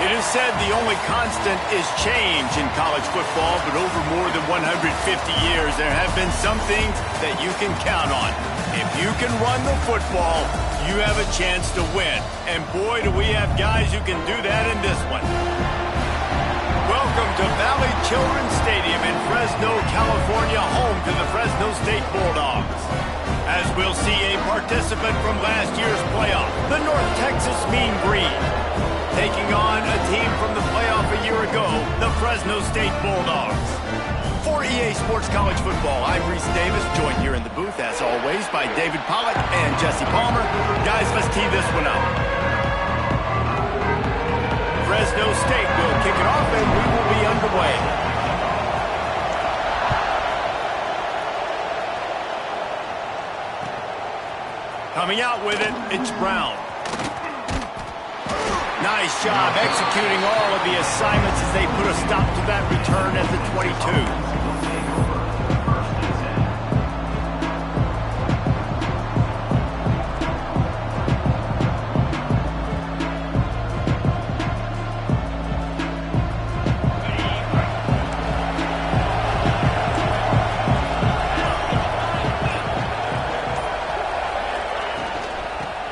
It is said the only constant is change in college football, but over more than 150 years, there have been some things that you can count on. If you can run the football, you have a chance to win. And boy, do we have guys who can do that in this one. Welcome to Valley Children's Stadium in Fresno, California, home to the Fresno State Bulldogs. As we'll see a participant from last year's playoff, the North Texas Mean Green, taking on a team from the playoff a year ago, the Fresno State Bulldogs. For EA Sports College Football, I'm Reese Davis, joined here in the booth, as always, by David Pollack and Jesse Palmer. Guys, let's tee this one up. Fresno State will kick it off, and we will be underway. Coming out with it, it's Brown. Nice job executing all of the assignments as they put a stop to that return at the 22.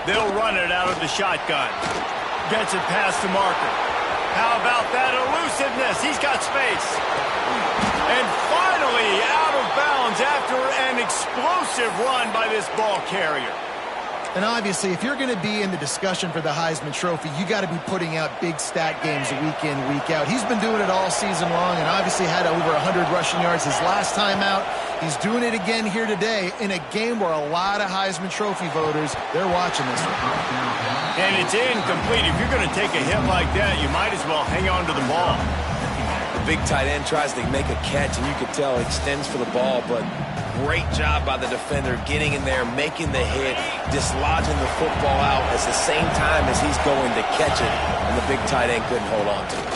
They'll run it out of the shotgun. Gets it past the marker. How about that elusiveness? He's got space. And finally out of bounds after an explosive run by this ball carrier. And obviously, if you're going to be in the discussion for the Heisman Trophy, you got to be putting out big stat games week in, week out. He's been doing it all season long and obviously had over 100 rushing yards his last time out. He's doing it again here today in a game where a lot of Heisman Trophy voters, they're watching this one. And it's incomplete. If you're going to take a hit like that, you might as well hang on to the ball. The big tight end tries to make a catch, and you could tell he extends for the ball, but great job by the defender getting in there, making the hit, dislodging the football out at the same time as he's going to catch it, and the big tight end couldn't hold on to it.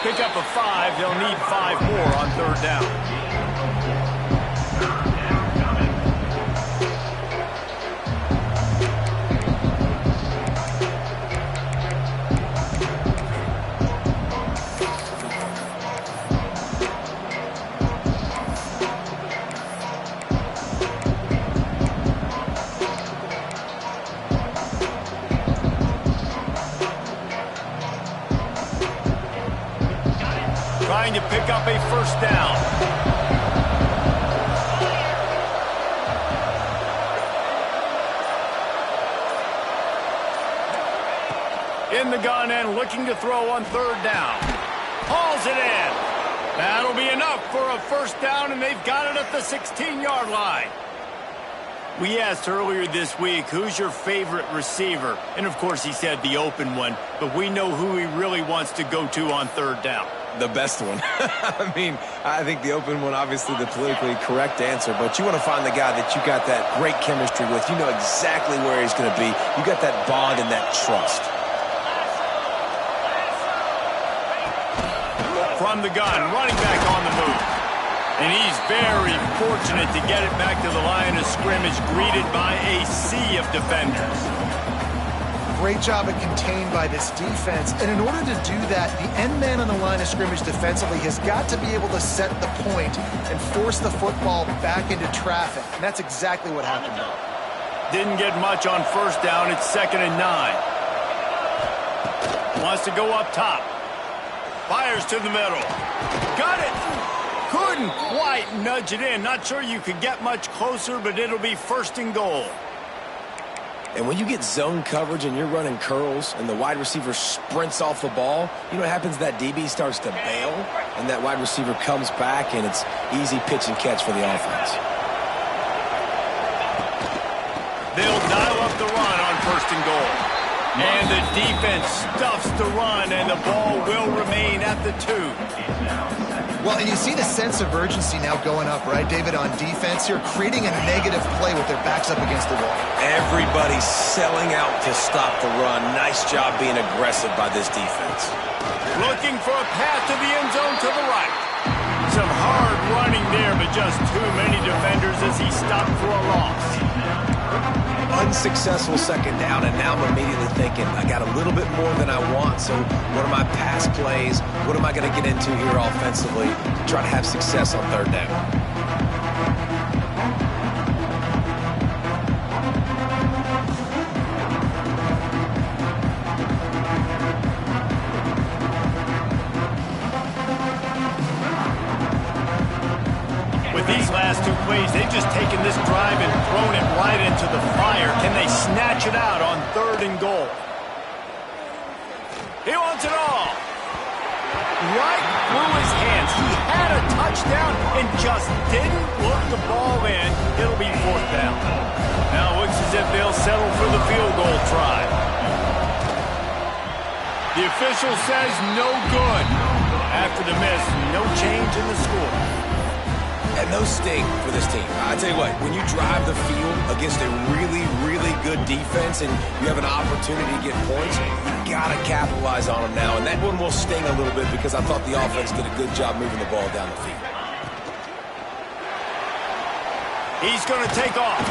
Pick up a 5. They'll need 5 more on third down. Trying to pick up a first down. In the gun and looking to throw on third down. Hauls it in. That'll be enough for a first down, and they've got it at the 16-yard line. We asked earlier this week, who's your favorite receiver? And, of course, he said the open one, but we know who he really wants to go to on third down. The best one. I mean, I think the open one, obviously the politically correct answer, but you want to find the guy that you got that great chemistry with. You know exactly where he's going to be. You got that bond and that trust. From the gun, running back on the move. And he's very fortunate to get it back to the line of scrimmage, greeted by a sea of defenders. Great job of contained by this defense. And in order to do that, the end man on the line of scrimmage defensively has got to be able to set the point and force the football back into traffic. And that's exactly what happened now. Didn't get much on first down. It's 2nd and 9. Wants to go up top. Fires to the middle. Got it. Couldn't quite nudge it in. Not sure you could get much closer, but it'll be 1st and goal. And when you get zone coverage and you're running curls and the wide receiver sprints off the ball, you know what happens? That DB starts to bail, and that wide receiver comes back, and it's easy pitch and catch for the offense. They'll dial up the run on 1st and goal. And the defense stuffs the run, and the ball will remain at the 2. Well, and you see the sense of urgency now going up, right, David, on defense here, creating a negative play with their backs up against the wall. Everybody's selling out to stop the run. Nice job being aggressive by this defense. Looking for a path to the end zone to the right. Some hard running there, but just too many defenders as he stopped for a loss. successful second down, and now I'm immediately thinking, I got a little bit more than I want, so what are my pass plays? What am I going to get into here offensively to try to have success on third down? These last two plays, they've just taken this drive and thrown it right into the fire. Can they snatch it out on 3rd and goal? He wants it all. Right through his hands. He had a touchdown and just didn't look the ball in. It'll be 4th down. Now it looks as if they'll settle for the field goal try. The official says no good. After the miss, no change in the score. And no sting for this team. I tell you what, when you drive the field against a really, really good defense and you have an opportunity to get points, you got to capitalize on them now. And that one will sting a little bit because I thought the offense did a good job moving the ball down the field. He's going to take off.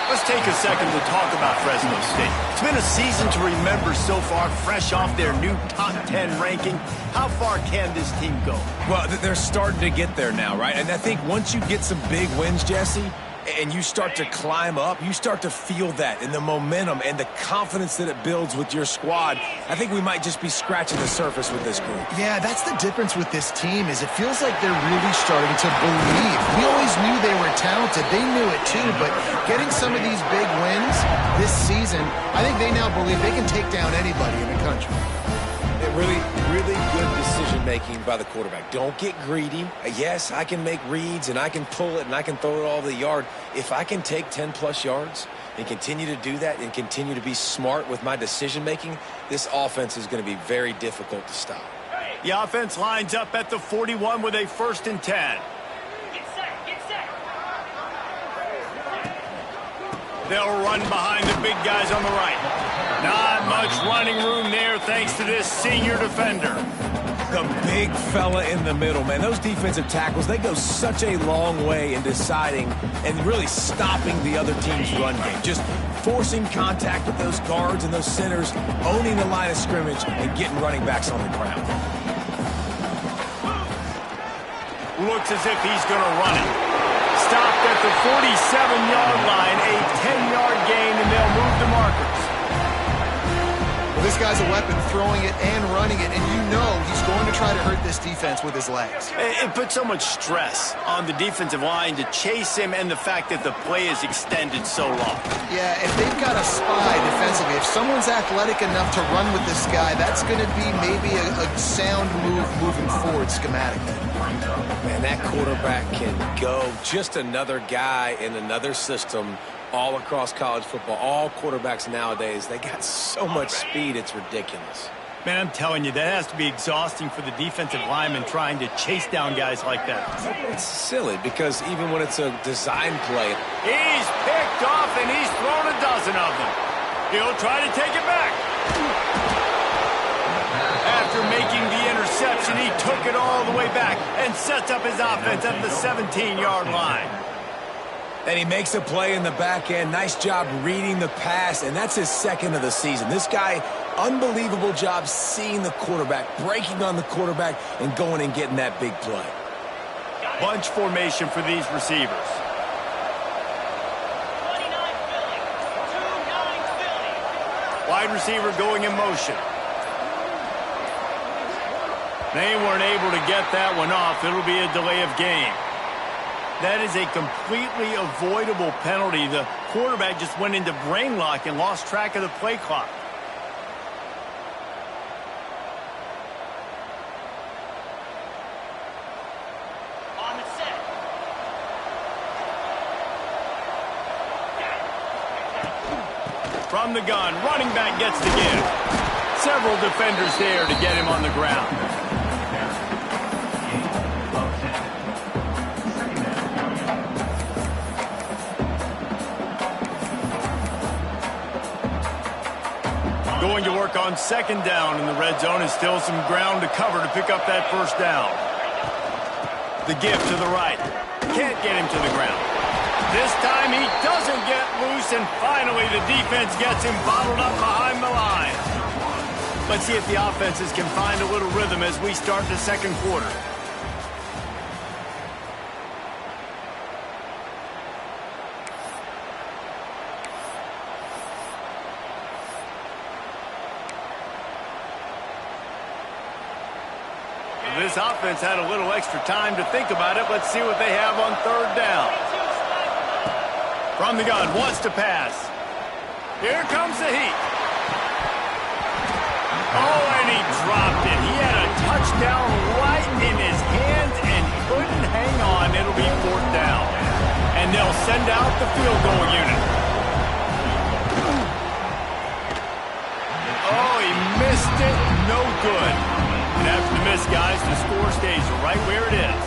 Let's take a second to talk about Fresno State. It's been a season to remember so far, fresh off their new top 10 ranking. How far can this team go? Well, they're starting to get there now, right? And I think once you get some big wins, Jesse, and you start to climb up, you start to feel that and the momentum and the confidence that it builds with your squad. I think we might just be scratching the surface with this group. Yeah, that's the difference with this team is it feels like they're really starting to believe. We always knew they were talented. They knew it too, but getting some of these big wins this season, I think they now believe they can take down anybody in the country. Really, really good decision-making by the quarterback. Don't get greedy. Yes, I can make reads, and I can pull it, and I can throw it all over the yard. If I can take 10-plus yards and continue to do that and continue to be smart with my decision-making, this offense is going to be very difficult to stop. The offense lines up at the 41 with a 1st and 10. They'll run behind the big guys on the right. Not much running room there thanks to this senior defender. The big fella in the middle, man. Those defensive tackles, they go such a long way in deciding and really stopping the other team's run game. Just forcing contact with those guards and those centers, owning the line of scrimmage, and getting running backs on the ground. Looks as if he's going to run it. Stopped at the 47-yard line, a 10-yard gain, and they'll move the markers. Well, this guy's a weapon, throwing it and running it, and you know he's going to try to hurt this defense with his legs. It puts so much stress on the defensive line to chase him and the fact that the play is extended so long. Yeah, if they've got a spy defensively, if someone's athletic enough to run with this guy, that's going to be maybe a sound move moving forward schematically. Man, that quarterback can go. Just another guy in another system all across college football. All quarterbacks nowadays, they got so much speed, it's ridiculous. Man, I'm telling you, that has to be exhausting for the defensive lineman trying to chase down guys like that. It's silly because even when it's a design play. He's picked off and he's thrown a dozen of them. He'll try to take it back. After making the interception, he took it all the way back and sets up his offense at the 17-yard line. And he makes a play in the back end. Nice job reading the pass, and that's his 2nd of the season. This guy, unbelievable job seeing the quarterback, breaking on the quarterback, and going and getting that big play. Bunch formation for these receivers. Wide receiver going in motion. They weren't able to get that one off. It'll be a delay of game. That is a completely avoidable penalty. The quarterback just went into brain lock and lost track of the play clock. On the set. From the gun, running back gets the give. Several defenders there to get him on the ground. Going to work on 2nd down in the red zone, and still some ground to cover to pick up that 1st down. The give to the right. Can't get him to the ground. This time he doesn't get loose, and finally the defense gets him bottled up behind the line. Let's see if the offenses can find a little rhythm as we start the second quarter. This offense had a little extra time to think about it. Let's see what they have on third down. From the gun, wants to pass. Here comes the heat. Oh, and he dropped it. He had a touchdown right in his hands and couldn't hang on. It'll be fourth down. And they'll send out the field goal unit. Oh, he missed it. No good. And after the miss, guys, the score stays right where it is.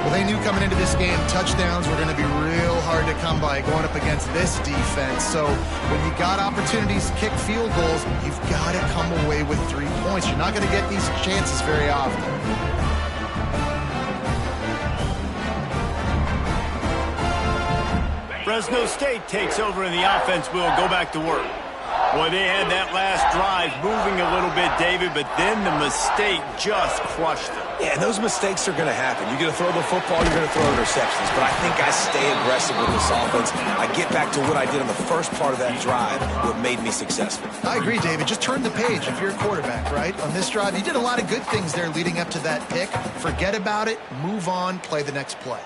Well, they knew coming into this game touchdowns were going to be real hard to come by going up against this defense. So when you got opportunities to kick field goals, you've got to come away with 3 points. You're not going to get these chances very often. Fresno State takes over and the offense will go back to work. Boy, they had that last drive moving a little bit, David, but then the mistake just crushed them. Yeah, and those mistakes are going to happen. You're going to throw the football, you're going to throw interceptions. But I think I stay aggressive with this offense. I get back to what I did on the first part of that drive, what made me successful. I agree, David. Just turn the page if you're a quarterback, right? On this drive, you did a lot of good things there leading up to that pick. Forget about it, move on, play the next play.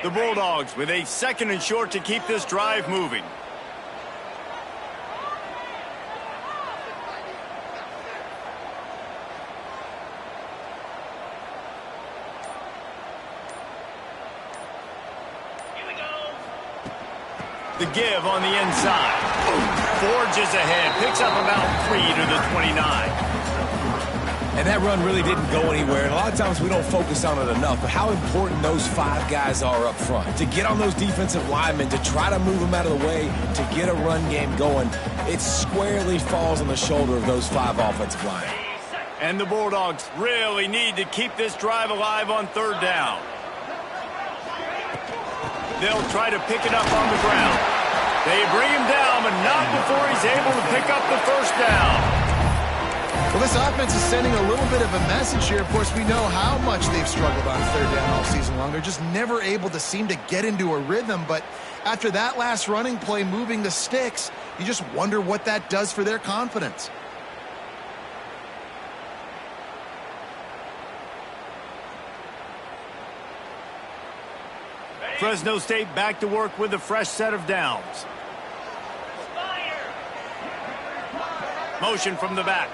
The Bulldogs with a second and short to keep this drive moving. Here we go. The give on the inside. Forges ahead, picks up about 3 to the 29. And that run really didn't go anywhere. And a lot of times we don't focus on it enough. But how important those 5 guys are up front. To get on those defensive linemen, to try to move them out of the way, to get a run game going, it squarely falls on the shoulder of those 5 offensive linemen. And the Bulldogs really need to keep this drive alive on third down. They'll try to pick it up on the ground. They bring him down, but not before he's able to pick up the first down. Well, this offense is sending a little bit of a message here. Of course, we know how much they've struggled on third down all season long. They're just never able to seem to get into a rhythm. But after that last running play moving the sticks, you just wonder what that does for their confidence. Fresno State back to work with a fresh set of downs. Motion from the back.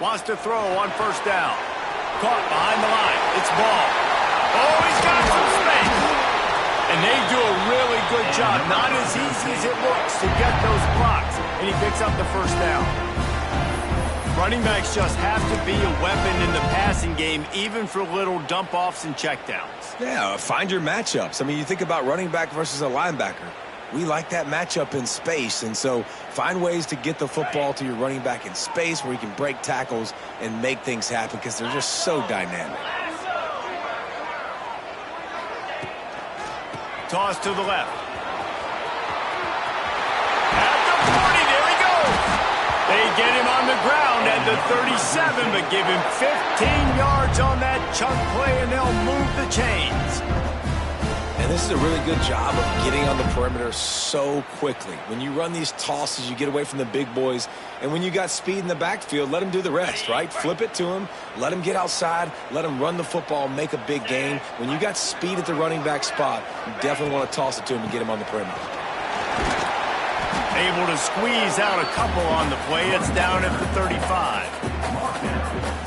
Wants to throw on first down. Caught behind the line. It's ball. Oh, he's got some space. And they do a really good job. Not as easy as it looks to get those blocks. And he picks up the first down. Running backs just have to be a weapon in the passing game, even for little dump-offs and checkdowns. Yeah, find your matchups. I mean, you think about running back versus a linebacker. We like that matchup in space, and so find ways to get the football to your running back in space where he can break tackles and make things happen because they're just so dynamic. Toss to the left. At the 40, there he goes. They get him on the ground at the 37, but give him 15 yards on that chunk play, and they'll move the chains. And this is a really good job of getting on the perimeter so quickly. When you run these tosses, you get away from the big boys. And when you got speed in the backfield, let them do the rest, right? Flip it to them, let them get outside, let them run the football, make a big gain. When you got speed at the running back spot, you definitely want to toss it to him and get him on the perimeter. Able to squeeze out a couple on the play. It's down at the 35.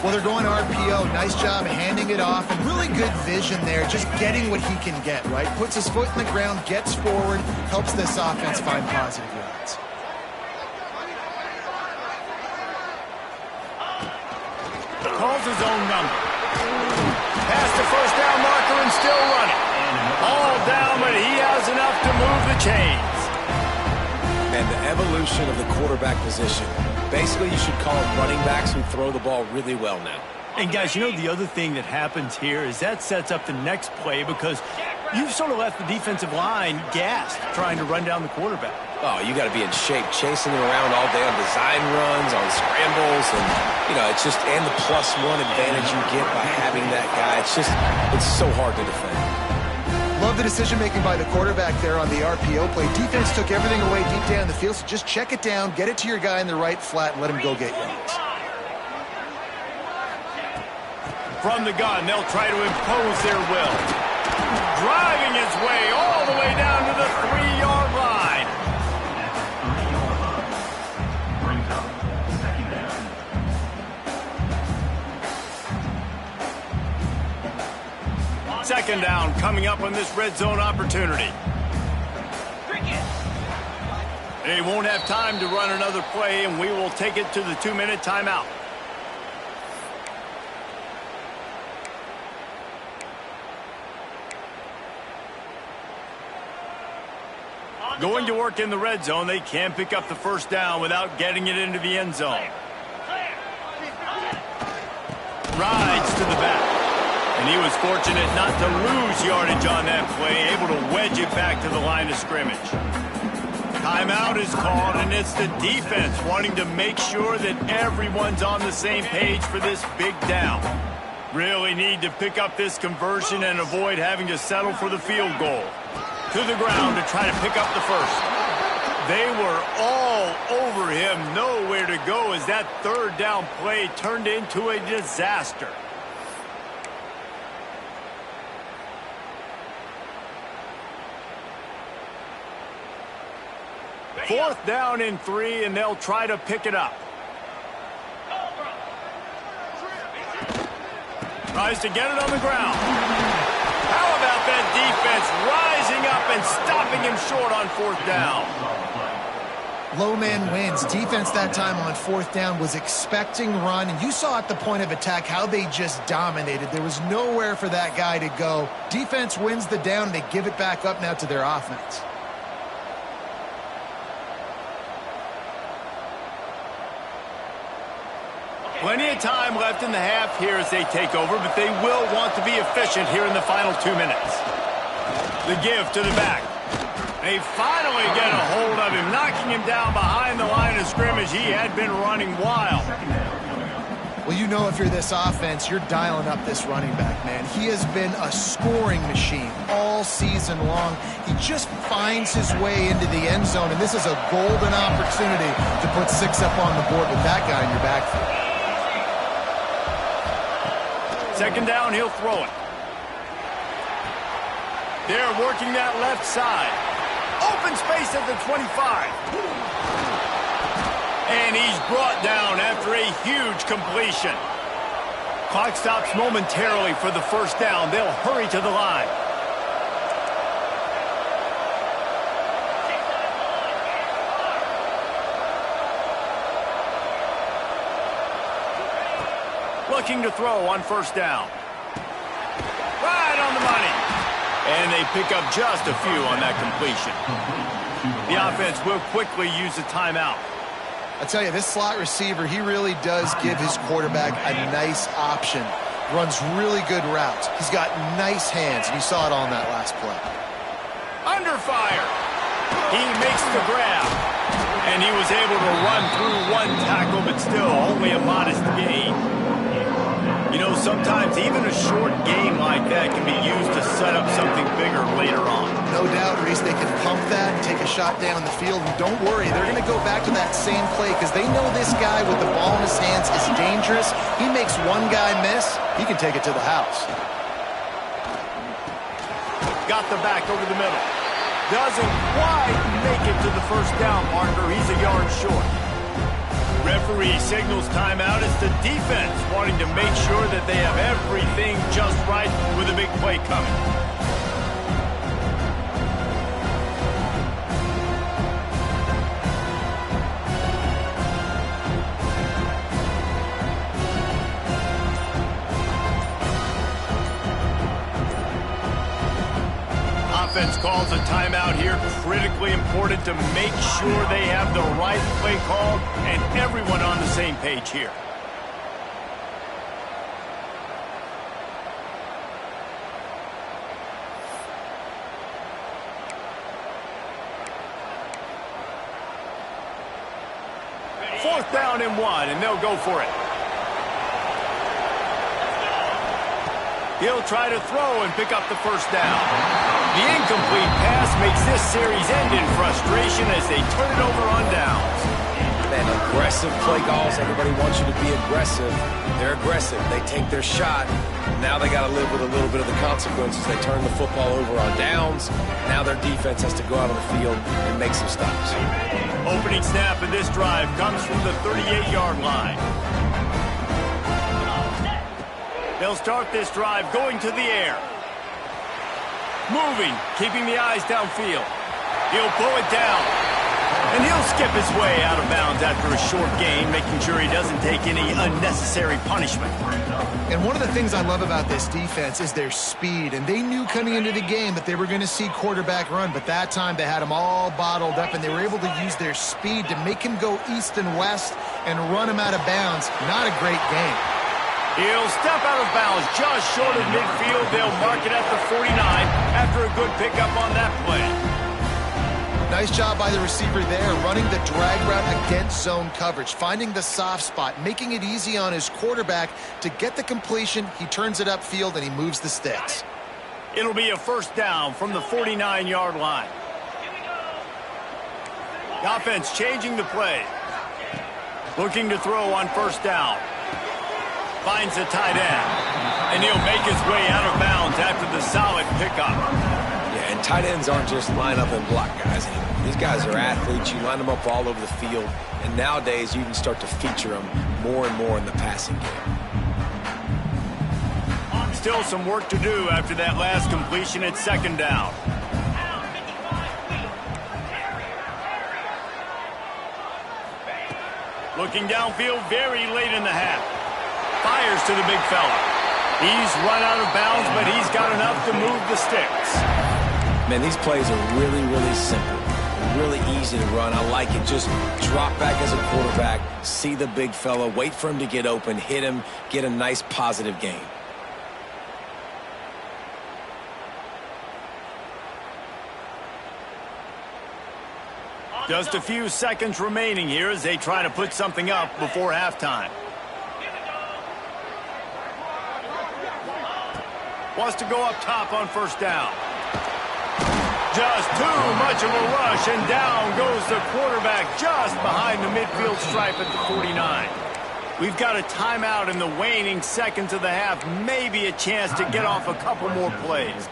Well, they're going RPO. Nice job handing it off. And really good vision there, just getting what he can get, right? Puts his foot in the ground, gets forward, helps this offense find positive yards. Calls his own number. Past the first down marker and still running. All down, but he has enough to move the chains. And the evolution of the quarterback position. Basically, you should call them running backs who throw the ball really well now. And guys, you know the other thing that happens here is that sets up the next play because you've sort of left the defensive line gassed trying to run down the quarterback. Oh, you got to be in shape, chasing him around all day on design runs, on scrambles, and, you know, it's just, and the +1 advantage you get by having that guy. It's so hard to defend. Love the decision-making by the quarterback there on the RPO play. Defense took everything away deep down the field, so just check it down, get it to your guy in the right flat, and let him go get yards. From the gun, they'll try to impose their will. Driving his way all the way down to the 3-yard line. Second down coming up on this red zone opportunity. They won't have time to run another play, and we will take it to the 2-minute timeout. Going to work in the red zone, they can pick up the first down without getting it into the end zone. Rides to the back. And he was fortunate not to lose yardage on that play, able to wedge it back to the line of scrimmage. Timeout is called, and it's the defense wanting to make sure that everyone's on the same page for this big down. Really need to pick up this conversion and avoid having to settle for the field goal. To the ground to try to pick up the first. They were all over him, nowhere to go as that third down play turned into a disaster. Fourth down and 3, and they'll try to pick it up. Tries to get it on the ground. How about that defense rising up and stopping him short on fourth down? Low man wins. Defense that time on fourth down was expecting run, and you saw at the point of attack how they just dominated. There was nowhere for that guy to go. Defense wins the down. They give it back up now to their offense. Plenty of time left in the half here as they take over, but they will want to be efficient here in the final 2 minutes. The give to the back. They finally get a hold of him, knocking him down behind the line of scrimmage. He had been running wild. Well, you know if you're this offense, you're dialing up this running back, man. He has been a scoring machine all season long. He just finds his way into the end zone, and this is a golden opportunity to put 6 up on the board with that guy in your backfield. Second down, he'll throw it. They're working that left side. Open space at the 25. And he's brought down after a huge completion. Clock stops momentarily for the first down. They'll hurry to the line. Looking to throw on first down. Right on the money. And they pick up just a few on that completion. The offense will quickly use a timeout. I tell you, this slot receiver, he really does give his quarterback a nice option. Runs really good routes. He's got nice hands, and you saw it on that last play. Under fire. He makes the grab. And he was able to run through one tackle, but still only a modest gain. You know, sometimes even a short game like that can be used to set up something bigger later on. No doubt, Reese, they can pump that and take a shot down the field. And don't worry, they're going to go back to that same play because they know this guy with the ball in his hands is dangerous. He makes one guy miss, he can take it to the house. Got the back over the middle. Doesn't quite make it to the first down marker. He's a yard short. Referee signals timeout. It's the defense wanting to make sure that they have everything just right with a big play coming. Offense calls a timeout here. Critically important to make sure they have the right play called and everyone on the same page here. Fourth down and 1, and they'll go for it. He'll try to throw and pick up the first down. The incomplete pass makes this series end in frustration as they turn it over on downs. Man, aggressive play calls. Everybody wants you to be aggressive. They're aggressive. They take their shot. Now they got to live with a little bit of the consequences. They turn the football over on downs. Now their defense has to go out on the field and make some stops. Opening snap of this drive comes from the 38-yard line. They'll start this drive going to the air. Moving, keeping the eyes downfield. He'll pull it down. And he'll skip his way out of bounds after a short gain, making sure he doesn't take any unnecessary punishment. And one of the things I love about this defense is their speed. And they knew coming into the game that they were going to see quarterback run, but that time they had him all bottled up, and they were able to use their speed to make him go east and west and run him out of bounds. Not a great game. He'll step out of bounds just short of midfield. They'll mark it at the 49 after a good pickup on that play. Nice job by the receiver there, running the drag route against zone coverage, finding the soft spot, making it easy on his quarterback to get the completion. He turns it upfield, and he moves the sticks. It'll be a first down from the 49-yard line. The offense changing the play. Looking to throw on first down. Finds the tight end. And he'll make his way out of bounds after the solid pickup. Yeah, and tight ends aren't just line up and block guys anymore. These guys are athletes. You line them up all over the field. And nowadays, you can start to feature them more and more in the passing game. Still some work to do after that last completion at second down. Looking downfield very late in the half. Fires to the big fella. He's run out of bounds, but he's got enough to move the sticks. Man, these plays are really, really simple. Really easy to run. I like it. Just drop back as a quarterback, see the big fella, wait for him to get open, hit him, get a nice positive gain. Just a few seconds remaining here as they try to put something up before halftime. Wants to go up top on first down. Just too much of a rush, and down goes the quarterback just behind the midfield stripe at the 49. We've got a timeout in the waning seconds of the half, maybe a chance to get off a couple more plays.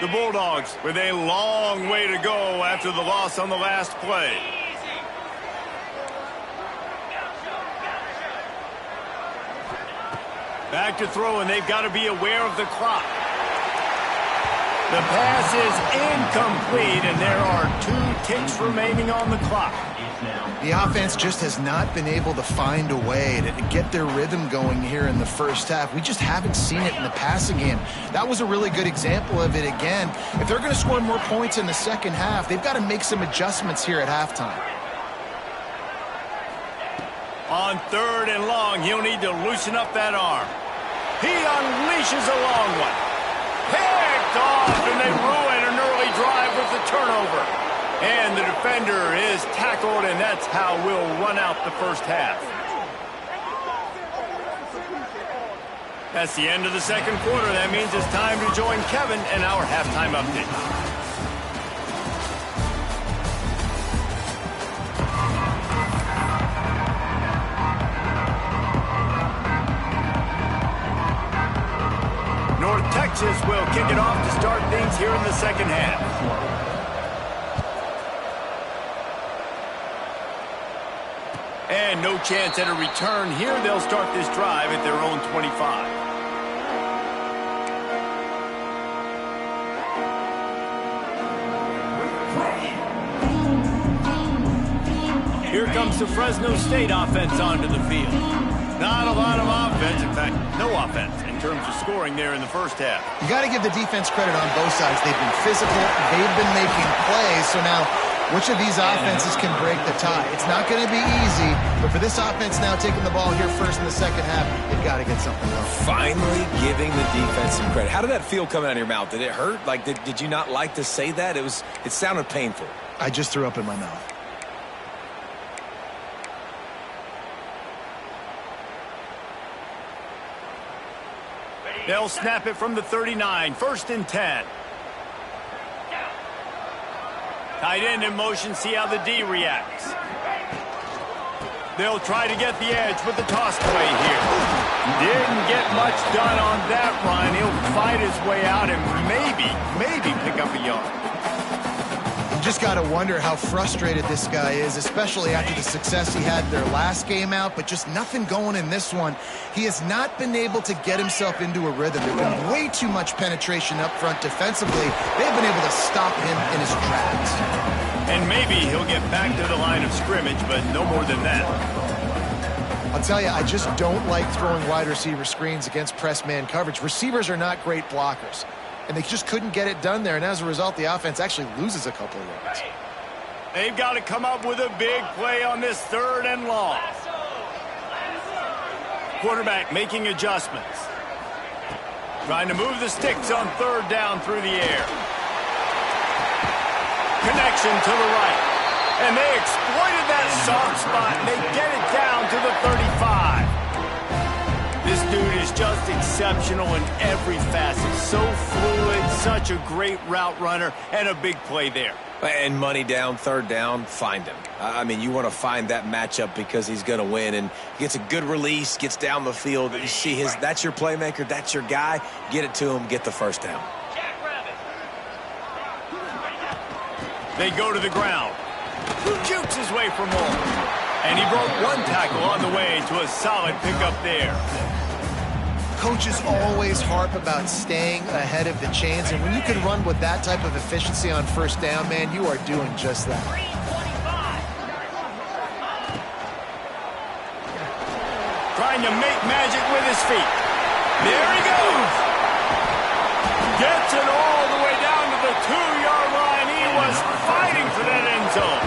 The Bulldogs with a long way to go after the loss on the last play. Back to throw, and they've got to be aware of the clock. The pass is incomplete, and there are 2 ticks remaining on the clock. The offense just has not been able to find a way to get their rhythm going here in the first half. We just haven't seen it in the passing game. That was a really good example of it again. If they're going to score more points in the second half, they've got to make some adjustments here at halftime. On third and long, he'll need to loosen up that arm. He unleashes a long one. Picked off, and they ruin an early drive with the turnover. And the defender is tackled, and that's how we'll run out the first half. That's the end of the second quarter. That means it's time to join Kevin and our halftime update. North Texas will kick it off to start things here in the second half. And no chance at a return here. They'll start this drive at their own 25. Here comes the Fresno State offense onto the field. Not a lot of offense. In fact, no offense in terms of scoring there in the first half. You got to give the defense credit on both sides. They've been physical. They've been making plays. So now, which of these offenses can break the tie? It's not going to be easy, but for this offense now taking the ball here first in the second half, they've got to get something going. Finally giving the defense some credit. How did that feel coming out of your mouth? Did it hurt? Like, did you not like to say that? It sounded painful. I just threw up in my mouth. They'll snap it from the 39. 1st and 10. Tight end in motion. See how the D reacts. They'll try to get the edge with the toss play here. Didn't get much done on that run. He'll fight his way out and maybe pick up a yard. You just got to wonder how frustrated this guy is, especially after the success he had their last game out, but just nothing going in this one. He has not been able to get himself into a rhythm. There's been way too much penetration up front defensively. They've been able to stop him in his tracks. And maybe he'll get back to the line of scrimmage, but no more than that. I'll tell you, I just don't like throwing wide receiver screens against press man coverage. Receivers are not great blockers, and they just couldn't get it done there, and as a result, the offense actually loses a couple of yards. They've got to come up with a big play on this 3rd and long. Quarterback making adjustments. Trying to move the sticks on 3rd down through the air. Connection to the right. And they exploited that soft spot, and they get it down to the 35. This dude is just exceptional in every facet. So fluid, such a great route runner, and a big play there. And money down, 3rd down, find him. I mean, you want to find that matchup because he's going to win, and gets a good release, gets down the field. You see that's your playmaker, that's your guy. Get it to him, get the 1st down. They go to the ground. Jukes his way for more. And he broke one tackle on the way to a solid pickup there. Coaches always harp about staying ahead of the chains, and when you can run with that type of efficiency on 1st down, man, you are doing just that. Trying to make magic with his feet. There he goes. Gets it all the way down to the 2-yard line. He was fighting for that end zone.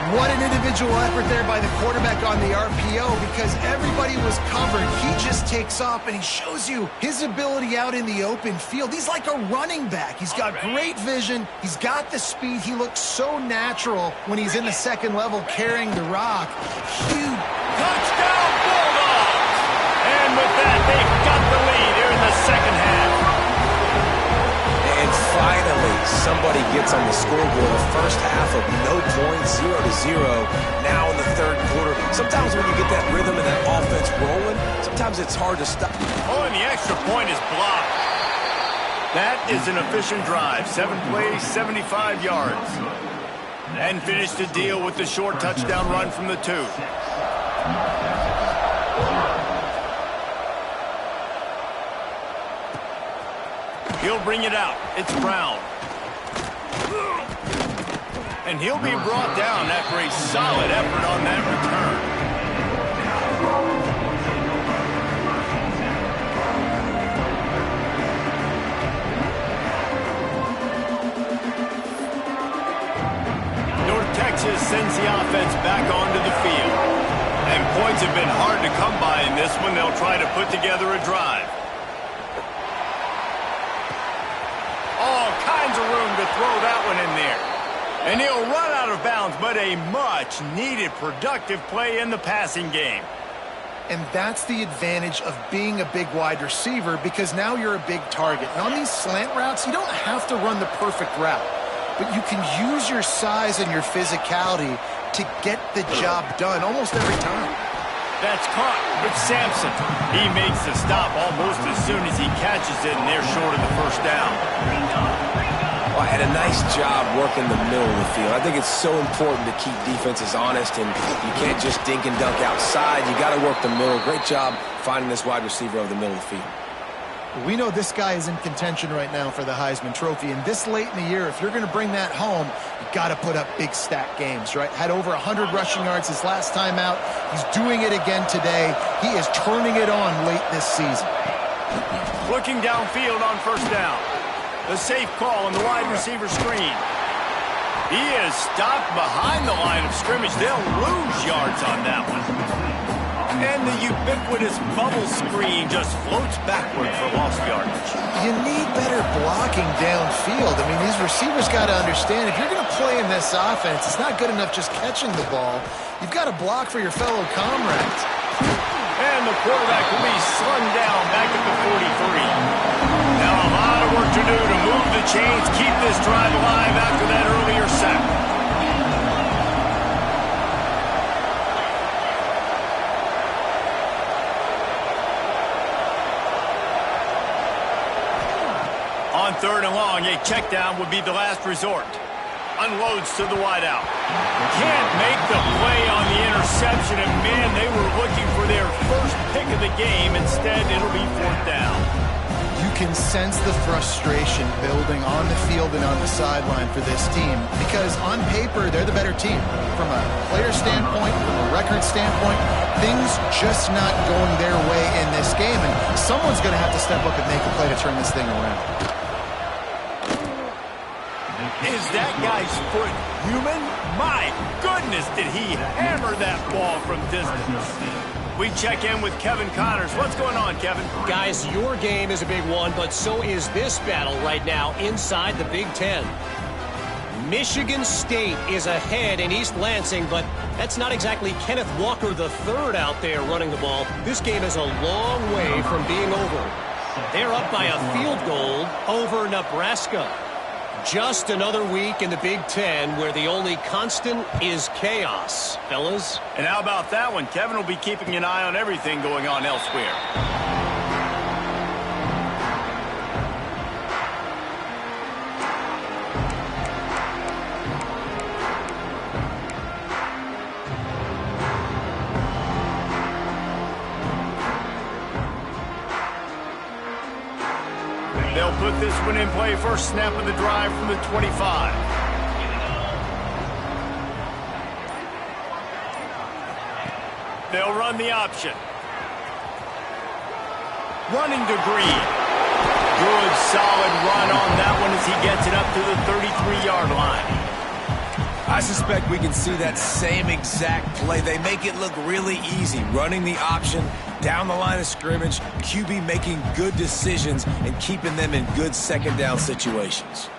What an individual effort there by the quarterback on the RPO, because everybody was covered. He just takes off, and he shows you his ability out in the open field. He's like a running back. He's got great vision. He's got the speed. He looks so natural when he's in the 2nd level carrying the rock. Huge. Touchdown, Bulldogs! And with that, they've got the lead here in the 2nd half. And finally, somebody gets on the scoreboard. A 1st half of no points, 0-0. Now in the 3rd quarter. Sometimes when you get that rhythm and that offense rolling, sometimes it's hard to stop. Oh, and the extra point is blocked. That is an efficient drive. 7 plays, 75 yards. And finish the deal with the short touchdown run from the 2. He'll bring it out. It's Brown. And he'll be brought down after a solid effort on that return. North Texas sends the offense back onto the field. And points have been hard to come by in this one. They'll try to put together a drive. All kinds of room to throw that one in there. And he'll run out of bounds, but a much-needed productive play in the passing game. And that's the advantage of being a big wide receiver, because now you're a big target. And on these slant routes, you don't have to run the perfect route, but you can use your size and your physicality to get the job done almost every time. That's caught with Sampson. He makes the stop almost as soon as he catches it, and they're short of the 1st down. Well, and a nice job working the middle of the field. I think it's so important to keep defenses honest, and you can't just dink and dunk outside. You got to work the middle. Great job finding this wide receiver over the middle of the field. We know this guy is in contention right now for the Heisman Trophy, and this late in the year, if you're going to bring that home, you got to put up big stat games, right? Had over 100 rushing yards his last time out. He's doing it again today. He is turning it on late this season. Looking downfield on first down. The safe call on the wide receiver screen. He is stopped behind the line of scrimmage. They'll lose yards on that one. And the ubiquitous bubble screen just floats backward for lost yardage. You need better blocking downfield. I mean, these receivers got to understand, if you're going to play in this offense, it's not good enough just catching the ball. You've got to block for your fellow comrades. And the quarterback will be slung down back at the 43. Now a lot of work to do to move the chains, keep this drive alive after that earlier sack. On third and long, a check down would be the last resort. Unloads to the wideout. Can't make the play on the interception, and man, they were looking for their first pick of the game. Instead, it'll be fourth down. You can sense the frustration building on the field and on the sideline for this team, because on paper, they're the better team. From a player standpoint, from a record standpoint, things just not going their way in this game, and someone's going to have to step up and make a play to turn this thing around. Is that guy's foot human? My goodness, did he hammer that ball from distance. We check in with Kevin Connors. What's going on, Kevin? Guys, your game is a big one, but so is this battle right now inside the Big Ten. Michigan State is ahead in East Lansing, but that's not exactly Kenneth Walker III out there running the ball. This game is a long way from being over. They're up by a field goal over Nebraska. Just another week in the Big Ten where the only constant is chaos, fellas. And how about that one? Kevin will be keeping an eye on everything going on elsewhere. They'll put this one in play. First snap of the drive from the 25. They'll run the option. Running to Green. Good, solid run on that one as he gets it up to the 33-yard line. I suspect we can see that same exact play. They make it look really easy, running the option down the line of scrimmage, QB making good decisions and keeping them in good second down situations.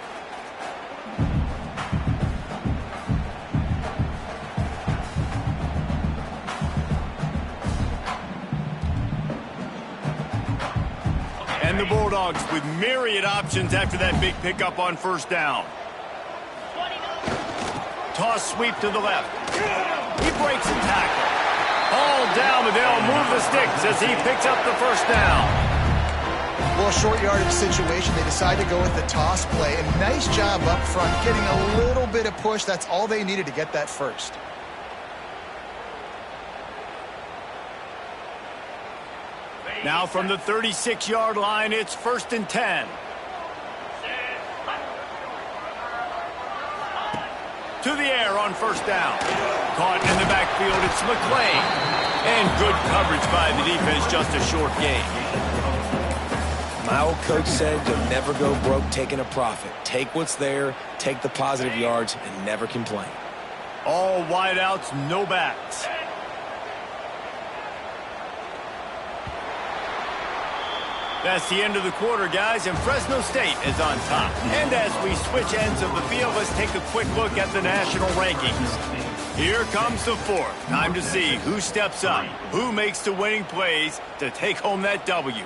And the Bulldogs with myriad options after that big pickup on first down. Toss sweep to the left. He breaks a tackle. All down, but they'll move the sticks as he picks up the first down. Well, short yardage situation, they decide to go with the toss play. And nice job up front, getting a little bit of push. That's all they needed to get that first. Now from the 36-yard line, it's 1st and 10. To the air on first down. Caught in the backfield, it's McClain. And good coverage by the defense, just a short gain. My old coach said you'll never go broke taking a profit. Take what's there, take the positive yards, and never complain. All wideouts, no backs. That's the end of the quarter, guys, and Fresno State is on top. And as we switch ends of the field, let's take a quick look at the national rankings. Here comes the fourth. Time to see who steps up, who makes the winning plays to take home that W.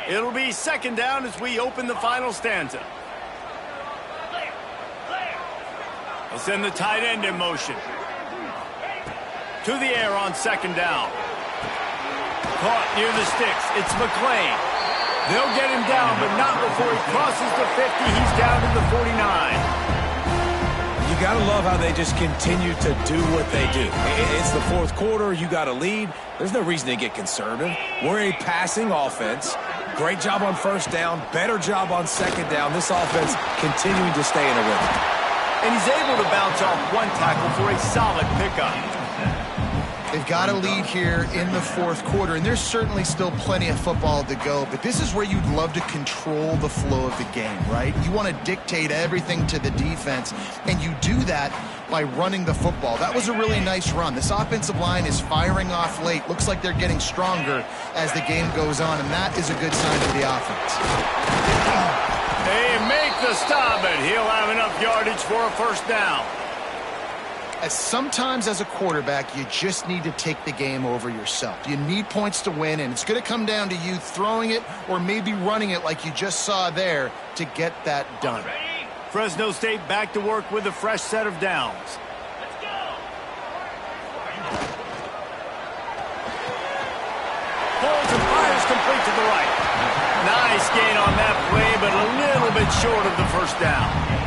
It'll be second down as we open the final stanza. We'll send the tight end in motion. To the air on second down. Caught near the sticks. It's McClain. They'll get him down, but not before he crosses the 50. He's down to the 49. You got to love how they just continue to do what they do. It's the fourth quarter. You got a lead. There's no reason to get conservative. We're a passing offense. Great job on first down. Better job on second down. This offense continuing to stay in a rhythm. And he's able to bounce off one tackle for a solid pickup. They've got a lead here in the fourth quarter, and there's certainly still plenty of football to go, but this is where you'd love to control the flow of the game, right? You want to dictate everything to the defense, and you do that by running the football. That was a really nice run. This offensive line is firing off late. Looks like they're getting stronger as the game goes on, and that is a good sign for the offense. They make the stop, and he'll have enough yardage for a first down. Sometimes as a quarterback, you just need to take the game over yourself. You need points to win, and it's going to come down to you throwing it or maybe running it like you just saw there to get that done. Fresno State back to work with a fresh set of downs. Let's go. Pulls and fires complete to the right. Nice gain on that play, but a little bit short of the first down.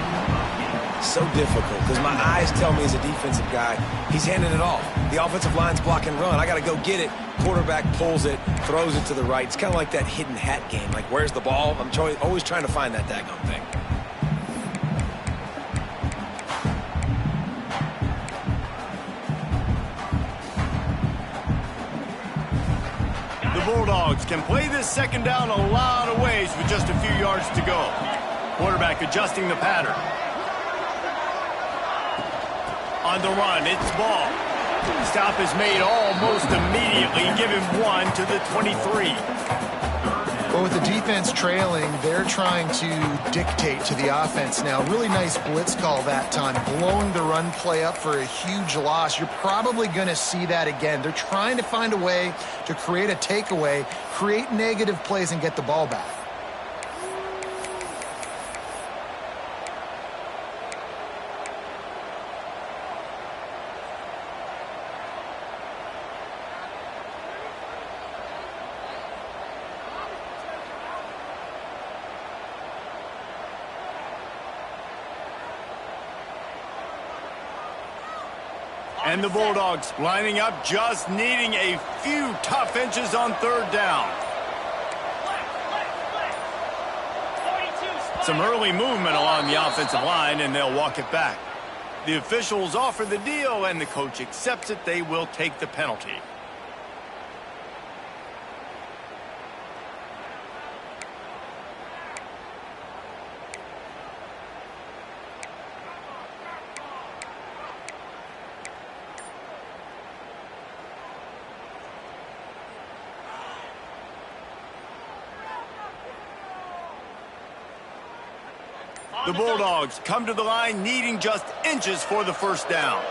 So difficult because my eyes tell me as a defensive guy, he's handing it off. The offensive line's block and run. I got to go get it. Quarterback pulls it, throws it to the right. It's kind of like that hidden hat game. Like, where's the ball? I'm always trying to find that daggone thing. The Bulldogs can play this second down a lot of ways with just a few yards to go. Quarterback adjusting the pattern. On the run, it's ball. Stop is made almost immediately. Give him one to the 23. Well, with the defense trailing, they're trying to dictate to the offense now. Really nice blitz call that time, blowing the run play up for a huge loss. You're probably going to see that again. They're trying to find a way to create a takeaway, create negative plays, and get the ball back. And the Bulldogs lining up, just needing a few tough inches on third down. Some early movement along the offensive line, and they'll walk it back. The officials offer the deal, and the coach accepts it. They will take the penalty. The Bulldogs come to the line needing just inches for the first down.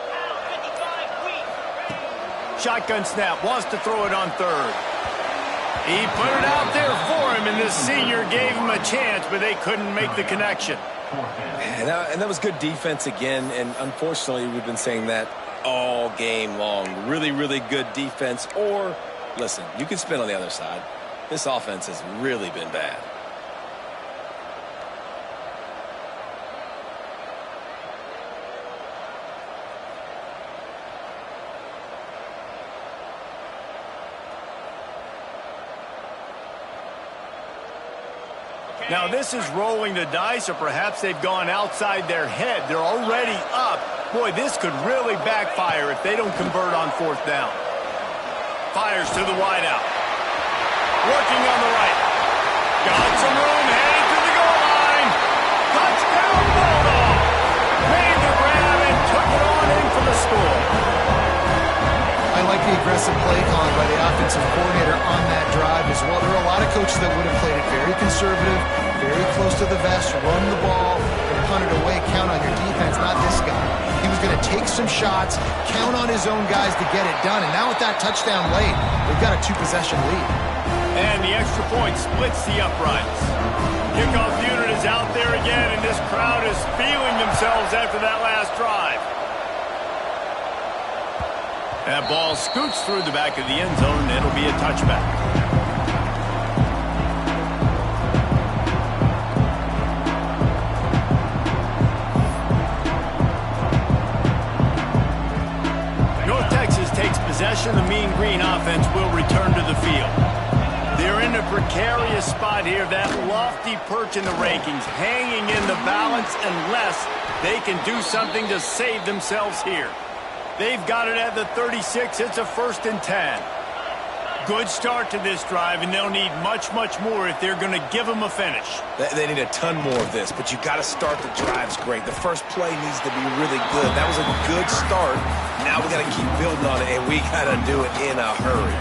Shotgun snap, wants to throw it on third. He put it out there for him, and this senior gave him a chance, but they couldn't make the connection. And that was good defense again, and unfortunately we've been saying that all game long. Really, really good defense. Or, listen, you can spin on the other side. This offense has really been bad. Now this is rolling the dice, or perhaps they've gone outside their head. They're already up. Boy, this could really backfire if they don't convert on fourth down. Fires to the wideout. Working on the right. Got some room, headed to the goal line. Touchdown Bulldog. Made the grab and took it on in for the score. I like the aggressive play calling by the offensive coordinator on that drive as well. There are a lot of coaches that would have played it very conservative, very close to the vest, run the ball, and punt it away. Count on your defense, not this guy. He was going to take some shots, count on his own guys to get it done. And now with that touchdown late, they've got a two-possession lead. And the extra point splits the uprights. Kickoff unit is out there again, and this crowd is feeling themselves after that last drive. That ball scoots through the back of the end zone, and it'll be a touchback. possession, the Mean Green offense will return to the field. They're in a precarious spot here, that lofty perch in the rankings, hanging in the balance unless they can do something to save themselves here. They've got it at the 36. It's a 1st and 10. Good start to this drive, and they'll need much, much more if they're going to give them a finish. They need a ton more of this, but you got to start the drives great. The first play needs to be really good. That was a good start. Now we got to keep building on it, and we got to do it in a hurry.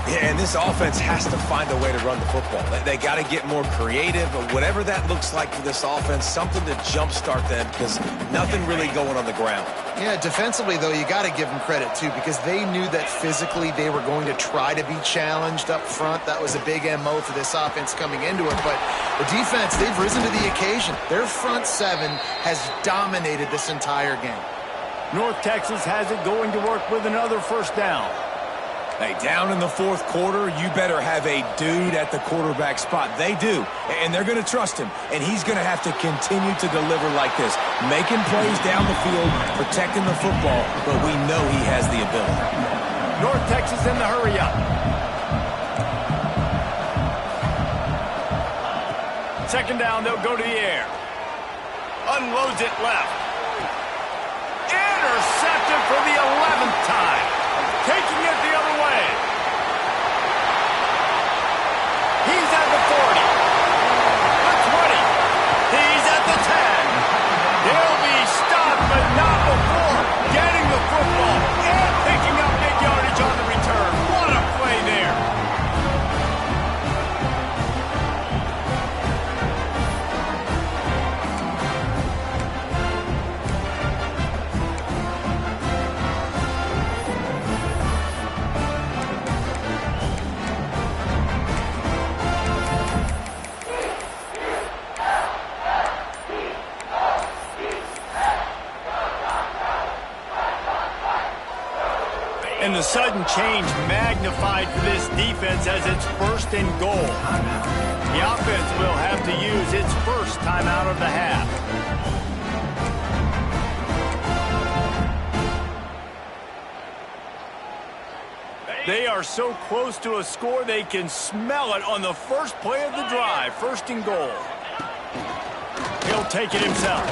Yeah, and this offense has to find a way to run the football. They got to get more creative, but whatever that looks like for this offense, something to jumpstart them because nothing really going on the ground. Yeah, defensively, though, you got to give them credit, too, because they knew that physically they were going to try to be challenged up front. That was a big MO for this offense coming into it. But the defense, they've risen to the occasion. Their front seven has dominated this entire game. North Texas has it going to work with another 1st down. Hey, down in the 4th quarter, you better have a dude at the quarterback spot. They do, and they're going to trust him, and he's going to have to continue to deliver like this, making plays down the field, protecting the football, but we know he has the ability. North Texas in the hurry up. 2nd down, they'll go to the air. Unloads it left. Intercepted for the 11th time. Taking it the other way. He's at the 40. The 20. He's at the 10. He'll be stopped, but not before getting the football and picking up big yardage on the return. What a play there. And the sudden change magnified for this defense as it's 1st and goal. The offense will have to use its 1st timeout of the half. They are so close to a score they can smell it on the first play of the drive. 1st and goal. He'll take it himself.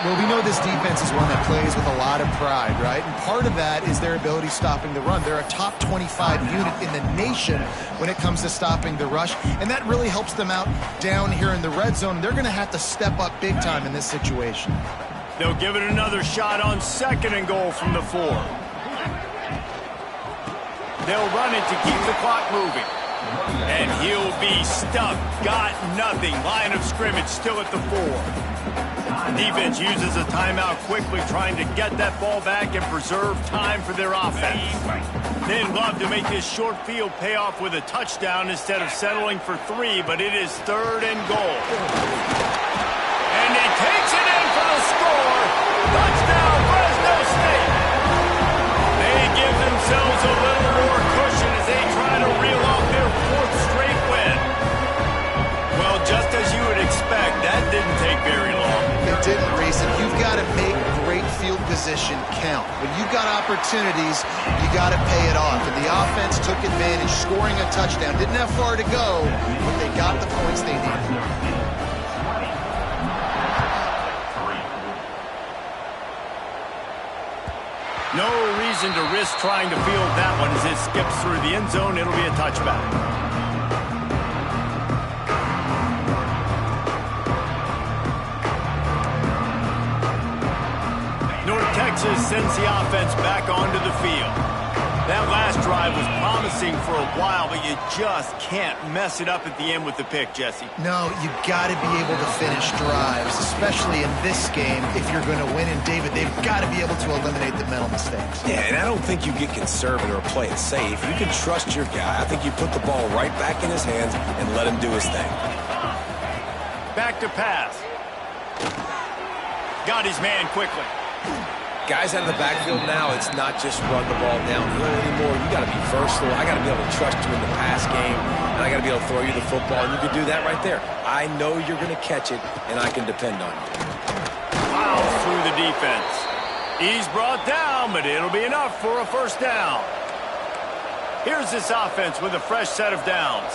Well, we know this defense is one that plays with a lot of pride, right? And part of that is their ability stopping the run. They're a top 25 unit in the nation when it comes to stopping the rush, and that really helps them out down here in the red zone. They're going to have to step up big time in this situation. They'll give it another shot on 2nd and goal from the 4. They'll run it to keep the clock moving. And he'll be stuck. Got nothing. Line of scrimmage still at the 4. Defense uses a timeout quickly, trying to get that ball back and preserve time for their offense. They'd love to make this short field pay off with a touchdown instead of settling for 3, but it is 3rd and goal. And he takes it in for the score. Touchdown, Fresno State. They give themselves a little more cushion as they try to reel off their 4th straight win. Well, just as you would expect, that didn't take very long. It didn't, Reese. And you've got to make great field position count. When you've got opportunities, you got to pay it off. And the offense took advantage, scoring a touchdown. Didn't have far to go, but they got the points they needed. No reason to risk trying to field that one as it skips through the end zone. It'll be a touchback. North Texas sends the offense back onto the field. That last drive was promising for a while, but you just can't mess it up at the end with the pick, Jesse. No, you got to be able to finish drives, especially in this game if you're going to win. And, David, they've got to be able to eliminate the mental mistakes. Yeah, and I don't think you get conservative or play it safe. You can trust your guy. I think you put the ball right back in his hands and let him do his thing. Back to pass. Got his man quickly. Guys out of the backfield now, it's not just run the ball downhill anymore. You got to be versatile. I got to be able to trust you in the pass game, and I got to be able to throw you the football, and you can do that right there. I know you're going to catch it, and I can depend on you. Fouls through the defense. He's brought down, but it'll be enough for a first down. Here's this offense with a fresh set of downs.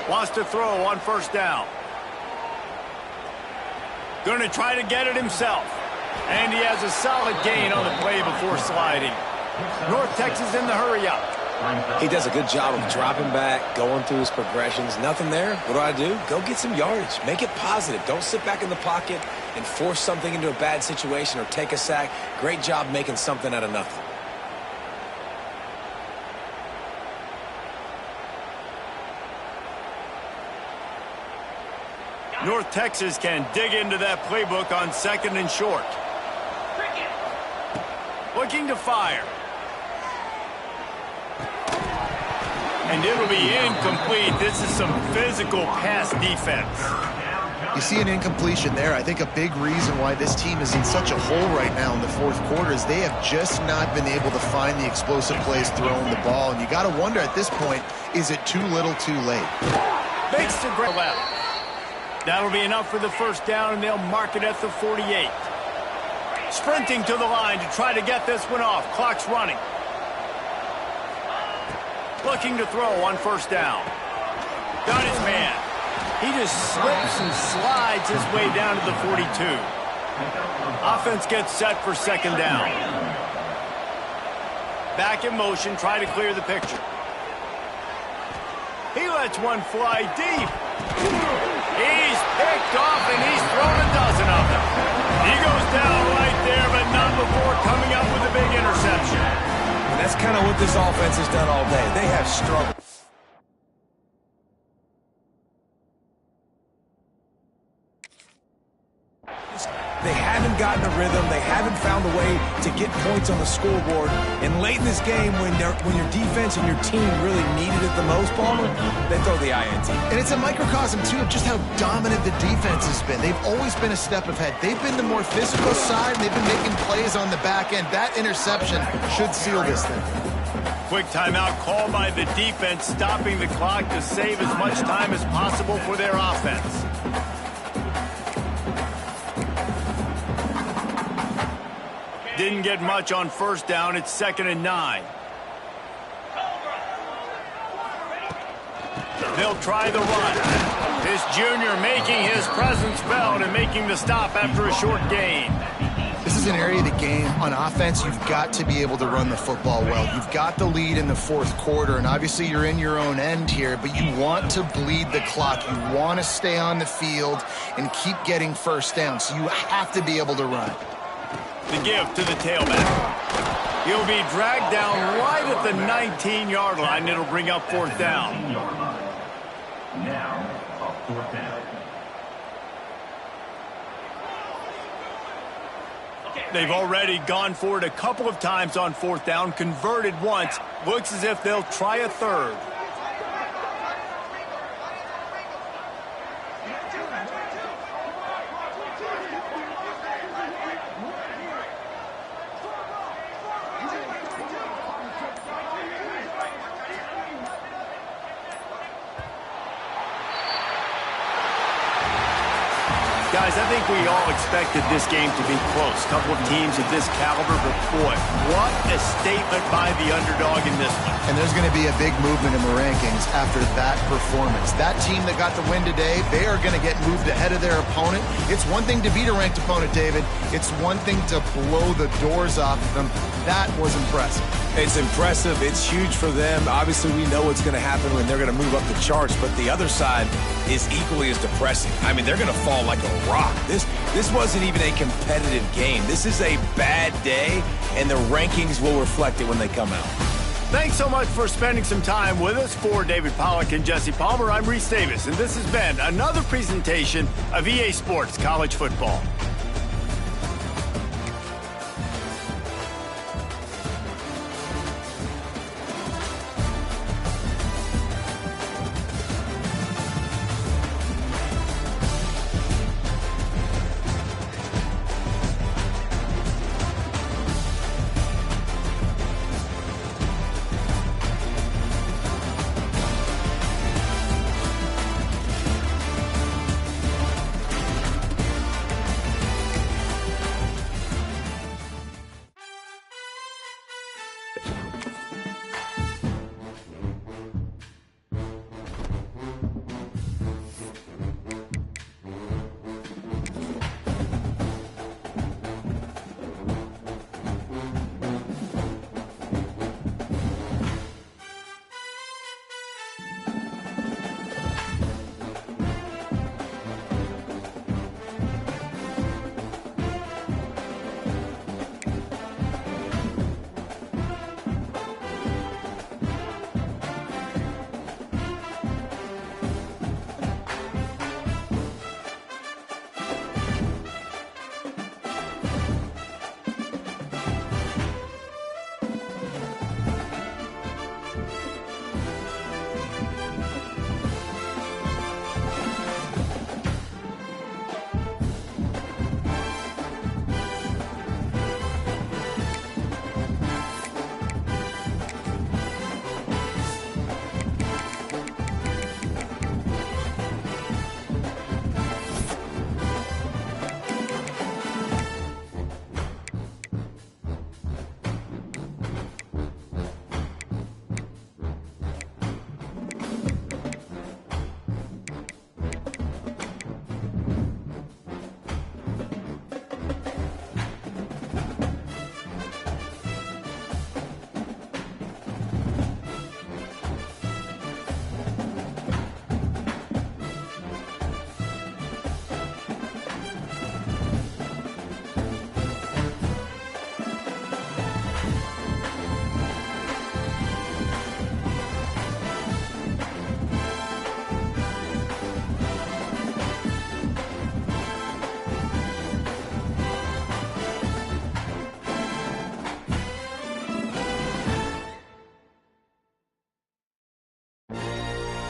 Wants to throw on first down. Going to try to get it himself. And he has a solid gain on the play before sliding. North Texas in the hurry up. He does a good job of dropping back, going through his progressions. Nothing there. What do? Go get some yardage. Make it positive. Don't sit back in the pocket and force something into a bad situation or take a sack. Great job making something out of nothing. North Texas can dig into that playbook on second and short. Looking to fire. And it'll be incomplete. This is some physical pass defense. You see an incompletion there. I think a big reason why this team is in such a hole right now in the fourth quarter is they have just not been able to find the explosive plays throwing the ball. And you got to wonder at this point, is it too little too late? Makes the great left. That'll be enough for the first down, and they'll mark it at the 48. Sprinting to the line to try to get this one off. Clock's running. Looking to throw on first down. Got his man. He just slips and slides his way down to the 42. Offense gets set for second down. Back in motion, try to clear the picture. He lets one fly deep. He's picked off, and he's thrown a dozen of them. He goes down right there, but not before coming up with a big interception. And that's kind of what this offense has done all day. They have struggled. They haven't gotten a rhythm. They haven't found a way to get points on the scoreboard. And late in this game, when your defense and your team really needed it the most, Palmer, they throw the INT. And it's a microcosm, too, of just how dominant the defense has been. They've always been a step ahead. They've been the more physical side, and they've been making plays on the back end. That interception should seal this thing. Quick timeout called by the defense, stopping the clock to save as much time as possible for their offense. Didn't get much on first down. It's 2nd and 9. They'll try the run. This junior making his presence felt and making the stop after a short gain. This is an area of the game on offense you've got to be able to run the football well. You've got the lead in the fourth quarter, and obviously you're in your own end here, but you want to bleed the clock. You want to stay on the field and keep getting first down, so you have to be able to run. The give to the tailback. He'll be dragged down right at the 19-yard line. It'll bring up fourth down. Now, fourth down. They've already gone for it a couple of times on fourth down, converted once. Looks as if they'll try a third. Guys, I think we all expected this game to be close. Couple of teams of this caliber, but boy, what a statement by the underdog in this one. And there's going to be a big movement in the rankings after that performance. That team that got the win today, they are going to get moved ahead of their opponent. It's one thing to beat a ranked opponent, David. It's one thing to blow the doors off of them. That was impressive. It's impressive. It's huge for them. Obviously, we know what's going to happen when they're going to move up the charts, but the other side is equally as depressing. I mean, they're going to fall like a rock. This wasn't even a competitive game. This is a bad day, and the rankings will reflect it when they come out. Thanks so much for spending some time with us. For David Pollack and Jesse Palmer, I'm Reese Davis, and this has been another presentation of EA Sports College Football. down.